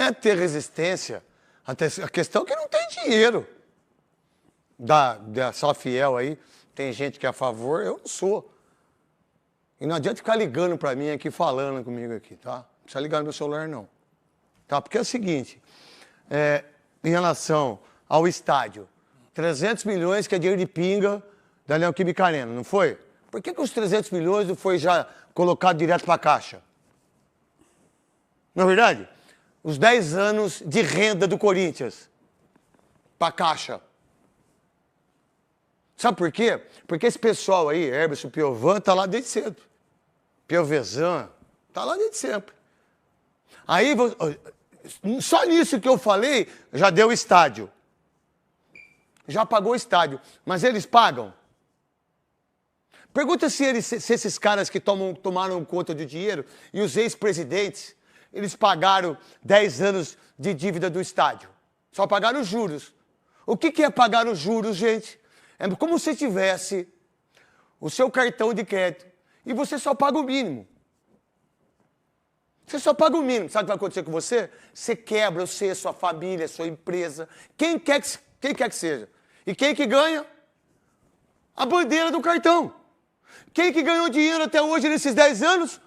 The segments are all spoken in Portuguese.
é ter resistência. A questão é que não tem dinheiro. Da só fiel aí, tem gente que é a favor, eu não sou. E não adianta ficar ligando para mim aqui, falando comigo aqui, tá? Não precisa ligar no meu celular, não. Tá? Porque é o seguinte, em relação ao estádio, 300 milhões que é dinheiro de pinga da Neoquímica Arena, não foi? Por que os 300 milhões não foi já colocado direto para a Caixa? Não é verdade? Os 10 anos de renda do Corinthians para a Caixa. Sabe por quê? Porque esse pessoal aí, Herbert Piovan, tá lá desde cedo. Piovesan, tá lá desde sempre. Aí, só nisso que eu falei, já deu estádio. Já pagou o estádio. Mas eles pagam? Pergunta se esses caras que tomaram conta do dinheiro e os ex-presidentes, eles pagaram 10 anos de dívida do estádio. Só pagaram os juros. O que é pagar os juros, gente? É como se tivesse o seu cartão de crédito e você só paga o mínimo. Você só paga o mínimo. Sabe o que vai acontecer com você? Você quebra você, sua família, sua empresa, quem quer que seja. E quem que ganha? A bandeira do cartão. Quem que ganhou dinheiro até hoje nesses 10 anos?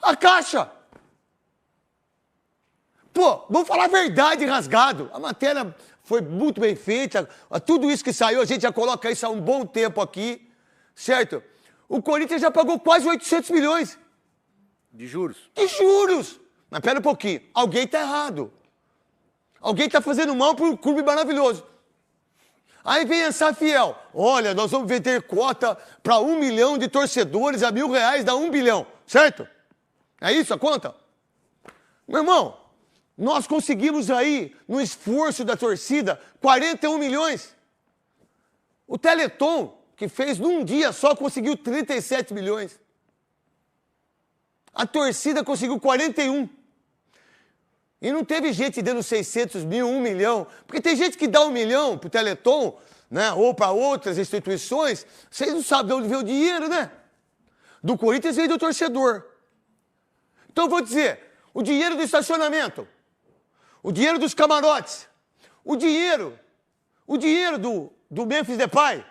A Caixa. Pô, vamos falar a verdade, rasgado. A matéria foi muito bem feita. Tudo isso que saiu, a gente já coloca isso há um bom tempo aqui, certo? O Corinthians já pagou quase 800 milhões. De juros? De juros. Mas pera um pouquinho. Alguém tá errado. Alguém tá fazendo mal pro clube maravilhoso. Aí vem essa fiel. Olha, nós vamos vender cota para 1 milhão de torcedores, a R$1.000 dá 1 bilhão. Certo? É isso a conta? Meu irmão, nós conseguimos aí, no esforço da torcida, 41 milhões. O Teleton, que fez num dia só, conseguiu 37 milhões. A torcida conseguiu 41. E não teve gente dando 600 mil, 1 milhão. Porque tem gente que dá 1 milhão pro Teleton, né? Ou para outras instituições. Vocês não sabem de onde veio o dinheiro, né? Do Corinthians veio do torcedor. Então eu vou dizer, o dinheiro do estacionamento, o dinheiro dos camarotes, o dinheiro do Memphis Depay,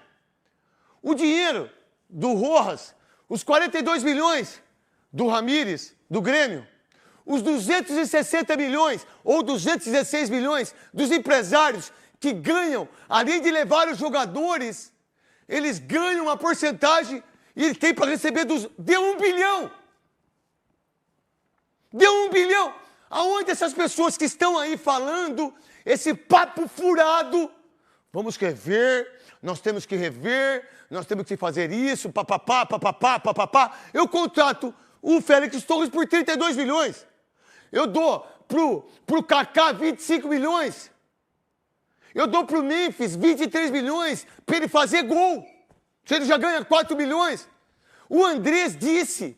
o dinheiro do Rojas, os 42 milhões do Ramírez, do Grêmio, os 260 milhões ou 216 milhões dos empresários que ganham, além de levar os jogadores, eles ganham uma porcentagem e ele tem para receber Deu 1 bilhão! Deu 1 bilhão! Aonde essas pessoas que estão aí falando esse papo furado, vamos rever, nós temos que rever, nós temos que fazer isso, papapá, papapá, papapá. Eu contrato o Félix Torres por 32 milhões. Eu dou pro Kaká 25 milhões. Eu dou pro Memphis 23 milhões para ele fazer gol. Se ele já ganha 4 milhões. O Andrés disse,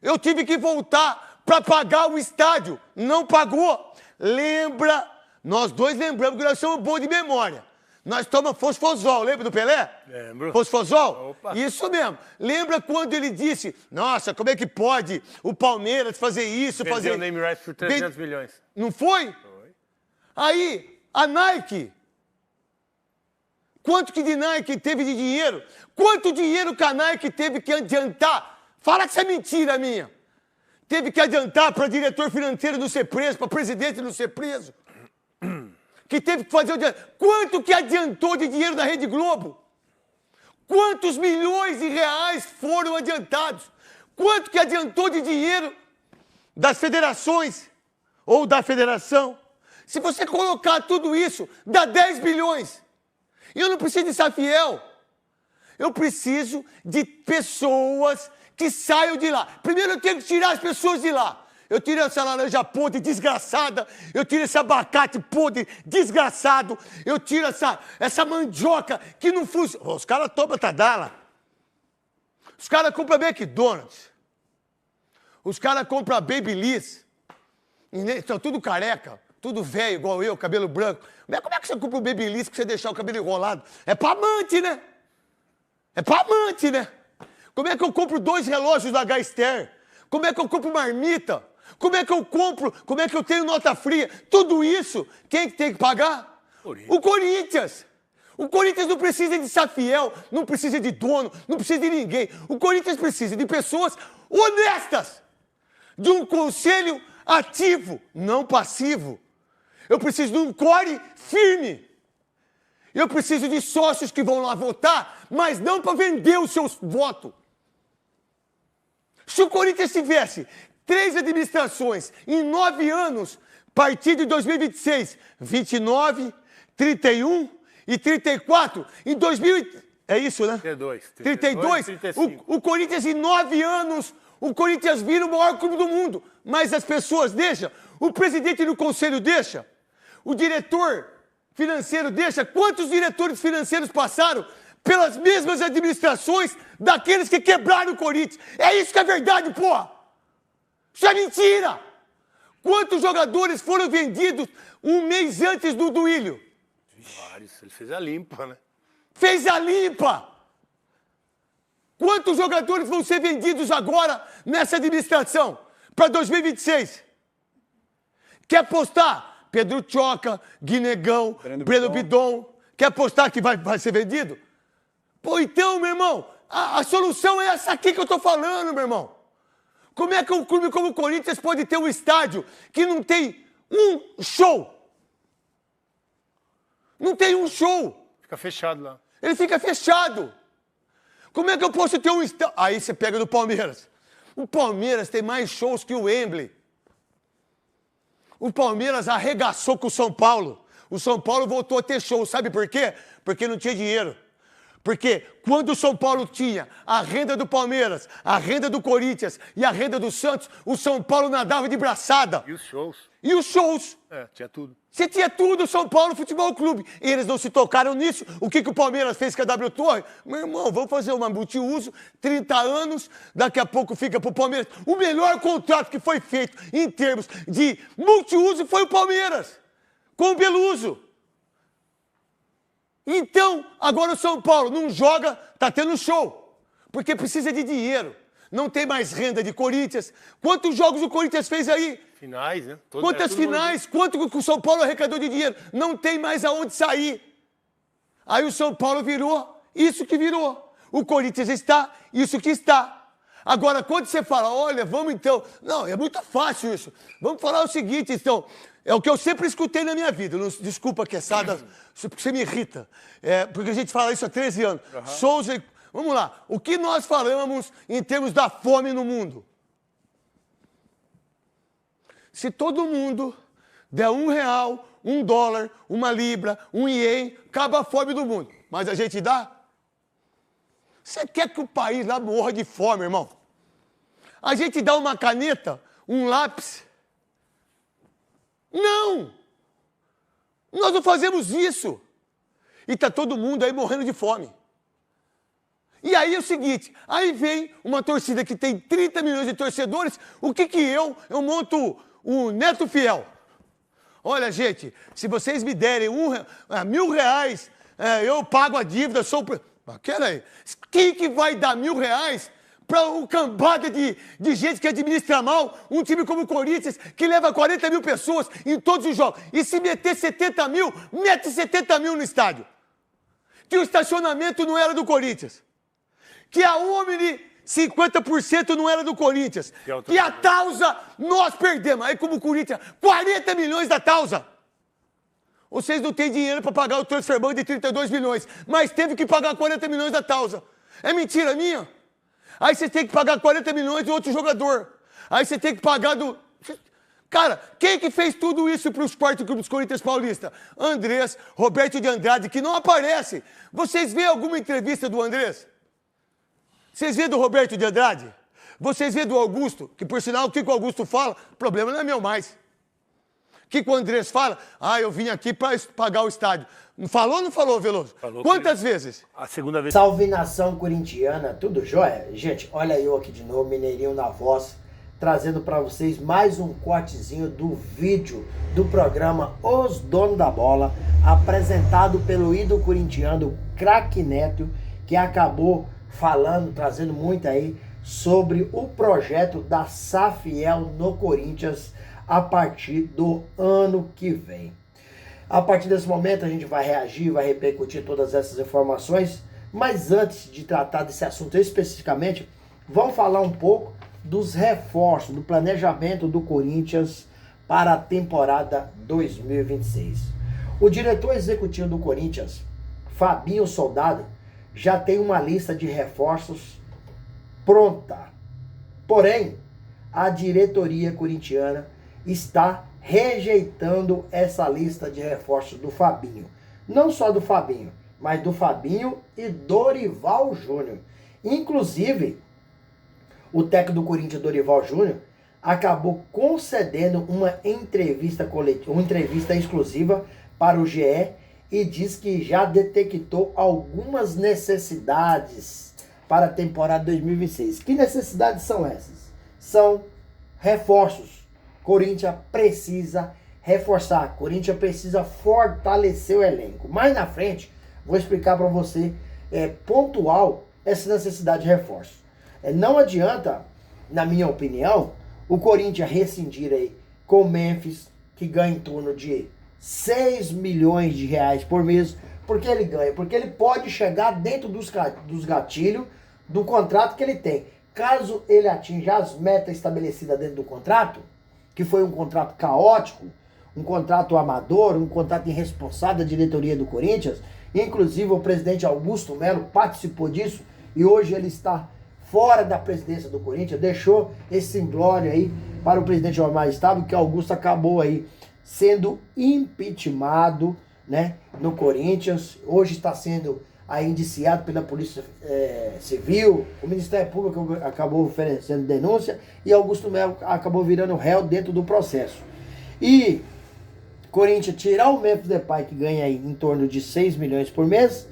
eu tive que voltar para pagar o estádio. Não pagou. Lembra, nós dois lembramos que nós somos bons de memória. Nós tomamos fosfosol, lembra do Pelé? Lembro. Fosfosol? Opa. Isso mesmo. Lembra quando ele disse, nossa, como é que pode o Palmeiras fazer isso, fazer... Vendeu o name rights por 300 milhões. Não foi? Foi. Aí, a Nike, quanto que de Nike teve de dinheiro? Quanto dinheiro que a Nike teve que adiantar? Fala que isso é mentira minha. Teve que adiantar para diretor financeiro não ser preso, para presidente não ser preso. Que teve que fazer o dinheiro. Quanto que adiantou de dinheiro da Rede Globo? Quantos milhões de reais foram adiantados? Quanto que adiantou de dinheiro das federações ou da federação? Se você colocar tudo isso, dá 10 bilhões. E eu não preciso de ser fiel. Eu preciso de pessoas que saiam de lá. Primeiro eu tenho que tirar as pessoas de lá. Eu tiro essa laranja podre, desgraçada. Eu tiro esse abacate podre, desgraçado. Eu tiro essa mandioca que não funciona. Os caras tomam Tadala. Os caras compram McDonald's. Os caras compram Babyliss. Estão tudo careca, tudo velho, igual eu, cabelo branco. Como é que você compra o Babyliss pra você deixar o cabelo enrolado? É pra amante, né? É pra amante, né? Como é que eu compro 2 relógios da H-Ster? Como é que eu compro marmita? Como é que eu compro? Como é que eu tenho nota fria? Tudo isso, quem que tem que pagar? O Corinthians. O Corinthians não precisa de Safiel, não precisa de dono, não precisa de ninguém. O Corinthians precisa de pessoas honestas, de um conselho ativo, não passivo. Eu preciso de um core firme. Eu preciso de sócios que vão lá votar, mas não para vender os seus votos. Se o Corinthians tivesse 3 administrações em 9 anos, a partir de 2026, 29, 31 e 34, em 2000... É isso, né? 32. O Corinthians, em 9 anos, o Corinthians vira o maior clube do mundo. Mas as pessoas deixam, o presidente do conselho deixa, o diretor financeiro deixa. Quantos diretores financeiros passaram pelas mesmas administrações daqueles que quebraram o Corinthians? É isso que é verdade, porra! Isso é mentira! Quantos jogadores foram vendidos um mês antes do Duílio? Vários. Ele fez a limpa, né? Fez a limpa! Quantos jogadores vão ser vendidos agora nessa administração? Para 2026? Quer apostar? Pedro Tchoca, Guinegão, Breno Bidon. Quer apostar que vai ser vendido? Pô, então, meu irmão, a solução é essa aqui que eu tô falando, meu irmão. Como é que um clube como o Corinthians pode ter um estádio que não tem um show? Não tem um show. Fica fechado lá. Ele fica fechado. Como é que eu posso ter um estádio? Aí você pega do Palmeiras. O Palmeiras tem mais shows que o Wembley. O Palmeiras arregaçou com o São Paulo. O São Paulo voltou a ter show. Sabe por quê? Porque não tinha dinheiro. Porque quando o São Paulo tinha a renda do Palmeiras, a renda do Corinthians e a renda do Santos, o São Paulo nadava de braçada. E os shows? E os shows? É, tinha tudo. Você tinha tudo, o São Paulo Futebol Clube. Eles não se tocaram nisso. O que o Palmeiras fez com a W Torre? Meu irmão, vamos fazer uma multiuso, 30 anos, daqui a pouco fica pro Palmeiras. O melhor contrato que foi feito em termos de multiuso foi o Palmeiras, com o Beluso. Então, agora o São Paulo não joga, tá tendo show, porque precisa de dinheiro. Não tem mais renda de Corinthians. Quantos jogos o Corinthians fez aí? Finais, né? Quantas finais? Quanto que o São Paulo arrecadou de dinheiro? Não tem mais aonde sair. Aí o São Paulo virou isso que virou. O Corinthians está isso que está. Agora, quando você fala, olha, vamos então... Não, é muito fácil isso. Vamos falar o seguinte, então... É o que eu sempre escutei na minha vida. Não, desculpa, Quesada, porque você me irrita. Porque a gente fala isso há 13 anos. Uhum. Souza... Vamos lá. O que nós falamos em termos da fome no mundo? Se todo mundo der R$1, $1, 1 libra, 1 ien, acaba a fome do mundo. Mas a gente dá? Você quer que o país lá morra de fome, irmão? A gente dá uma caneta, um lápis? Não! Nós não fazemos isso. E está todo mundo aí morrendo de fome. E aí é o seguinte, aí vem uma torcida que tem 30 milhões de torcedores, o que eu monto o Neto Fiel. Olha, gente, se vocês me derem R$1.000, eu pago a dívida, Mas peraí, quem que vai dar R$1.000 para uma cambada de gente que administra mal um time como o Corinthians, que leva 40 mil pessoas em todos os jogos? E se meter 70 mil, mete 70 mil no estádio. Que o estacionamento não era do Corinthians. Que a Omni, 50% não era do Corinthians. Que a Tausa, nós perdemos. Aí como o Corinthians, 40 milhões da Tausa. Vocês não têm dinheiro para pagar o transfer ban de 32 milhões, mas teve que pagar 40 milhões da Tausa. É mentira minha? Aí você tem que pagar 40 milhões de outro jogador. Aí você tem que pagar do... Cara, quem que fez tudo isso para os quartos clubes Corinthians Paulista? Andrés, Roberto de Andrade, que não aparece. Vocês veem alguma entrevista do Andrés? Vocês vêem do Roberto de Andrade? Vocês vêem do Augusto? Que, por sinal, o que o Augusto fala, o problema não é meu mais. O que o Andrés fala? Eu vim aqui para pagar o estádio. Falou ou não falou, Veloso? Falou. Quantas vezes? A segunda vez. Salve, nação corintiana, tudo jóia? Gente, olha eu aqui de novo, Mineirinho na voz, trazendo para vocês mais um cortezinho do vídeo do programa Os Donos da Bola, apresentado pelo ídolo corintiano, Craque Neto, que acabou falando, trazendo muito aí sobre o projeto da Safiel no Corinthians a partir do ano que vem. A partir desse momento a gente vai reagir, vai repercutir todas essas informações, mas antes de tratar desse assunto especificamente, vamos falar um pouco dos reforços, do planejamento do Corinthians para a temporada 2026. O diretor executivo do Corinthians, Fabinho Soldado, já tem uma lista de reforços pronta. Porém, a diretoria corintiana está rejeitando essa lista de reforços do Fabinho. Não só do Fabinho, mas do Fabinho e Dorival Júnior. Inclusive, o técnico do Corinthians, Dorival Júnior, acabou concedendo uma entrevista coletiva, uma entrevista exclusiva para o GE e diz que já detectou algumas necessidades para a temporada 2026. Que necessidades são essas? São reforços. Corinthians precisa reforçar, Corinthians precisa fortalecer o elenco. Mais na frente, vou explicar para você pontual essa necessidade de reforço. Não adianta, na minha opinião, o Corinthians rescindir aí com o Memphis, que ganha em torno de 6 milhões de reais por mês. Por que ele ganha? Porque ele pode chegar dentro dos gatilhos do contrato que ele tem. Caso ele atinja as metas estabelecidas dentro do contrato, que foi um contrato caótico, um contrato amador, um contrato irresponsável da diretoria do Corinthians, inclusive o presidente Augusto Melo participou disso e hoje ele está fora da presidência do Corinthians, deixou esse imbróglio aí para o presidente Omar Estado, que Augusto acabou aí sendo impeachmentado, né, no Corinthians. Hoje está sendo aí indiciado pela Polícia Civil, o Ministério Público acabou oferecendo denúncia e Augusto Melo acabou virando réu dentro do processo. E Corinthians tirar o Memphis Depay, que ganha aí em torno de 6 milhões por mês,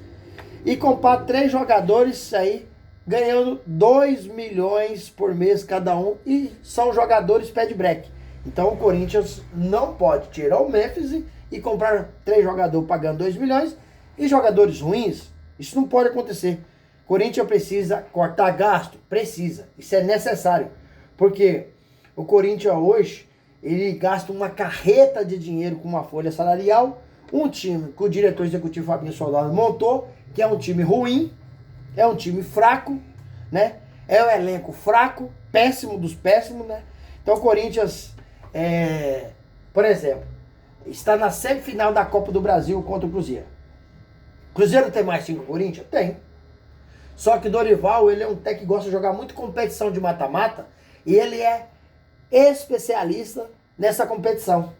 e comprar 3 jogadores aí ganhando 2 milhões por mês cada um, e são jogadores pé de break. Então o Corinthians não pode tirar o Memphis e comprar 3 jogadores pagando 2 milhões e jogadores ruins. Isso não pode acontecer. Corinthians precisa cortar gasto? Precisa. Isso é necessário. Porque o Corinthians hoje, ele gasta uma carreta de dinheiro com uma folha salarial, um time que o diretor executivo Fabinho Soldado montou, que é um time ruim, é um time fraco, né? É um elenco fraco, péssimo dos péssimos, né? Então o Corinthians, por exemplo, está na semifinal da Copa do Brasil contra o Cruzeiro. Cruzeiro tem mais 5 que o Corinthians? Tem. Só que Dorival, ele é um técnico que gosta de jogar muito competição de mata-mata e ele é especialista nessa competição.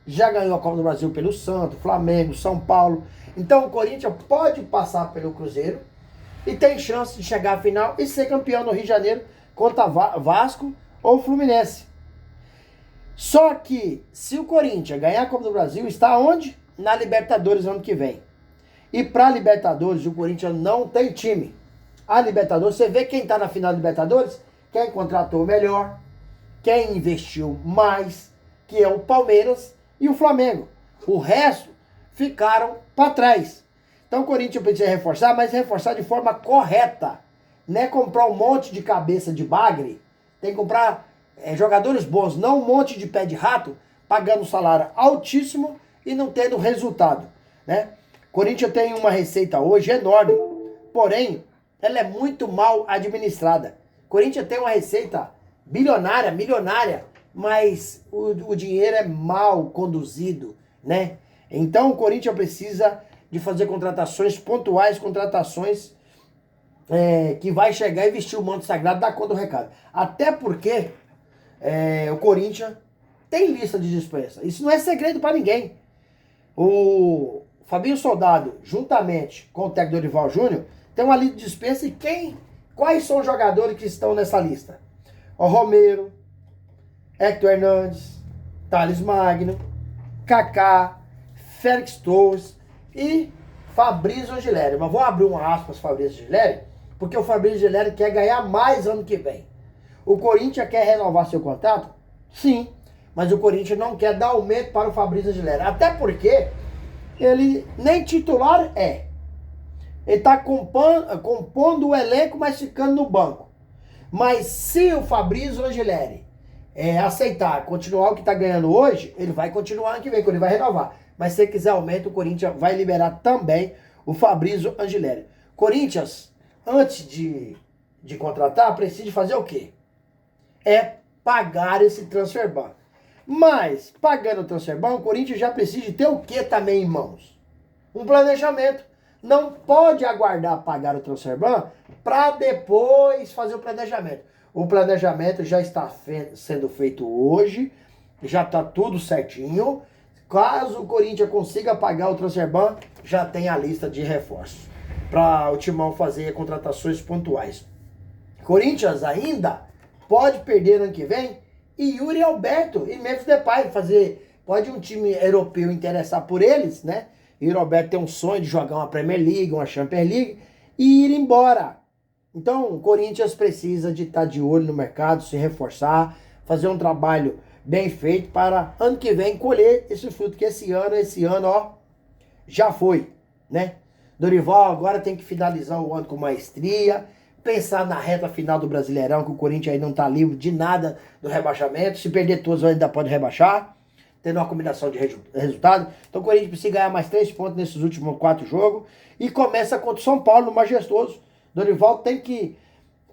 Já ganhou a Copa do Brasil pelo Santos, Flamengo, São Paulo. Então o Corinthians pode passar pelo Cruzeiro e tem chance de chegar à final e ser campeão no Rio de Janeiro contra Vasco ou Fluminense. Só que se o Corinthians ganhar a Copa do Brasil, está onde? Na Libertadores ano que vem. E para Libertadores, o Corinthians não tem time. A Libertadores, você vê quem está na final da Libertadores? Quem contratou melhor, quem investiu mais, que é o Palmeiras e o Flamengo. O resto ficaram para trás. Então o Corinthians precisa reforçar, mas reforçar de forma correta. Não é comprar um monte de cabeça de bagre. Tem que comprar jogadores bons, não um monte de pé de rato, pagando salário altíssimo e não tendo resultado, né? Corinthians tem uma receita hoje enorme, porém, ela é muito mal administrada. Corinthians tem uma receita bilionária, milionária, mas o dinheiro é mal conduzido, né? Então o Corinthians precisa de fazer contratações pontuais, contratações que vai chegar e vestir o manto sagrado, dar conta do recado. Até porque o Corinthians tem lista de dispensa. Isso não é segredo para ninguém. O Fabinho Soldado, juntamente com o técnico Dorival Júnior, tem uma lista de dispensa e quais são os jogadores que estão nessa lista? O Romero, Hector Hernandes, Thales Magno, Kaká, Félix Torres e Fabrício Angileri. Mas vou abrir uma aspas para Fabrício Angileri, porque o Fabrício Angileri quer ganhar mais ano que vem. O Corinthians quer renovar seu contrato? Sim, mas o Corinthians não quer dar aumento para o Fabrício Angileri. Até porque ele nem titular é. Ele está compondo o elenco, mas ficando no banco. Mas se o Fabrício Angeleri aceitar continuar o que está ganhando hoje, ele vai continuar ano que vem, quando ele vai renovar. Mas se ele quiser aumento, o Corinthians vai liberar também o Fabrício Angeleri. Corinthians, antes de contratar, precisa fazer o quê? É pagar esse transfer ban. Mas, pagando o transfer ban, o Corinthians já precisa ter o que também em mãos? Um planejamento. Não pode aguardar pagar o transfer ban para depois fazer o planejamento. O planejamento já está sendo feito hoje, já está tudo certinho. Caso o Corinthians consiga pagar o transfer ban, já tem a lista de reforços para o Timão fazer contratações pontuais. Corinthians ainda pode perder ano que vem e Yuri Alberto e Memphis Depay pode um time europeu interessar por eles, né? Yuri Alberto tem um sonho de jogar uma Premier League, uma Champions League e ir embora. Então o Corinthians precisa de estar de olho no mercado, se reforçar, fazer um trabalho bem feito para ano que vem colher esse fruto que esse ano, ó, já foi, né? Dorival agora tem que finalizar o ano com maestria, pensar na reta final do Brasileirão, que o Corinthians aí não tá livre de nada do rebaixamento. Se perder todos, ainda pode rebaixar, tendo uma combinação de resultado. Então o Corinthians precisa ganhar mais 3 pontos nesses últimos 4 jogos e começa contra o São Paulo, no Majestoso. Dorival tem que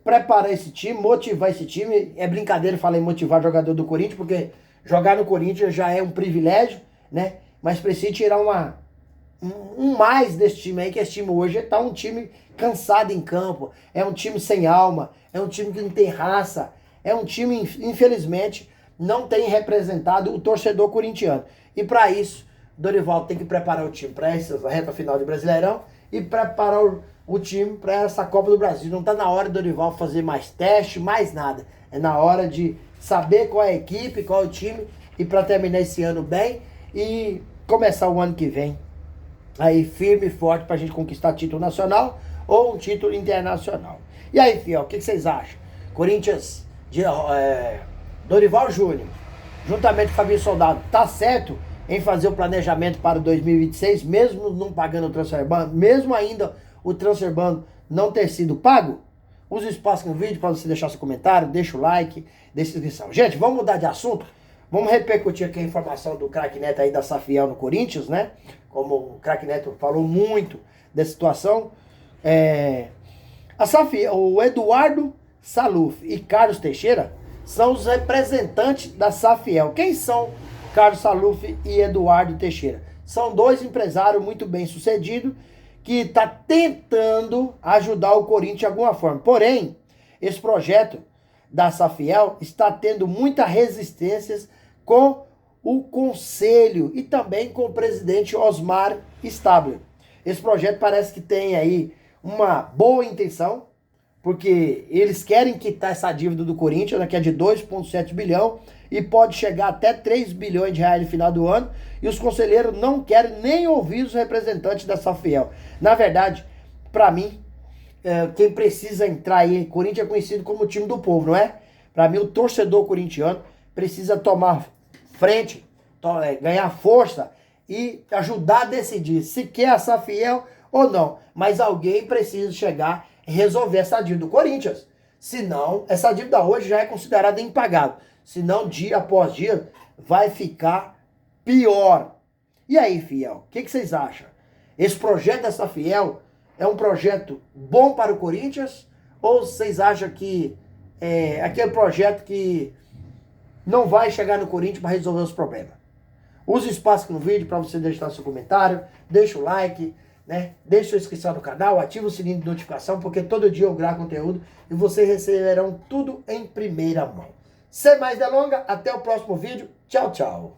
preparar esse time, motivar esse time. É brincadeira falar em motivar jogador do Corinthians, porque jogar no Corinthians já é um privilégio, né? Mas precisa tirar um mais desse time aí, que esse time hoje tá um time cansado em campo, é um time sem alma, é um time que não tem raça, é um time, infelizmente, não tem representado o torcedor corintiano. E para isso, Dorival tem que preparar o time para essa reta final de Brasileirão e preparar o time para essa Copa do Brasil. Não tá na hora do Dorival fazer mais teste, mais nada. É na hora de saber qual é a equipe, qual é o time, e para terminar esse ano bem e começar o ano que vem aí firme e forte pra gente conquistar título nacional ou um título internacional. E aí, fiel, o que vocês acham? Corinthians, Dorival Júnior, juntamente com o Fabinho Soldado, tá certo em fazer o planejamento para 2026, mesmo não pagando o transfer ban, mesmo ainda o transfer ban não ter sido pago? Use o espaço no vídeo para você deixar seu comentário, deixa o like, deixa a inscrição. Gente, vamos mudar de assunto? Vamos repercutir aqui a informação do craque Neto aí da Safiel no Corinthians, né? Como o craque Neto falou muito dessa situação. A Safiel, o Eduardo Saluf e Carlos Teixeira são os representantes da Safiel. Quem são Carlos Saluf e Eduardo Teixeira? São 2 empresários muito bem sucedidos que estão tentando ajudar o Corinthians de alguma forma. Porém, esse projeto da Safiel está tendo muitas resistências com o conselho e também com o presidente Osmar Stabler. Esse projeto parece que tem aí uma boa intenção, porque eles querem quitar essa dívida do Corinthians, que é de 2,7 bilhão, e pode chegar até 3 bilhões de reais no final do ano, e os conselheiros não querem nem ouvir os representantes da Safiel. Na verdade, para mim, quem precisa entrar aí, Corinthians é conhecido como o time do povo, não é? Para mim, o torcedor corintiano precisa tomar frente, ganhar força e ajudar a decidir se quer a Safiel ou não. Mas alguém precisa chegar e resolver essa dívida do Corinthians. Senão, essa dívida hoje já é considerada impagável. Senão, dia após dia, vai ficar pior. E aí, fiel, o que vocês acham? Esse projeto da Safiel é um projeto bom para o Corinthians? Ou vocês acham que é aquele projeto que não vai chegar no Corinthians para resolver os problemas? Use o espaço aqui no vídeo para você deixar seu comentário, deixa o like, né? Deixa sua inscrição no canal, ativa o sininho de notificação, porque todo dia eu gravo conteúdo e vocês receberão tudo em primeira mão. Sem mais delongas, até o próximo vídeo. Tchau, tchau.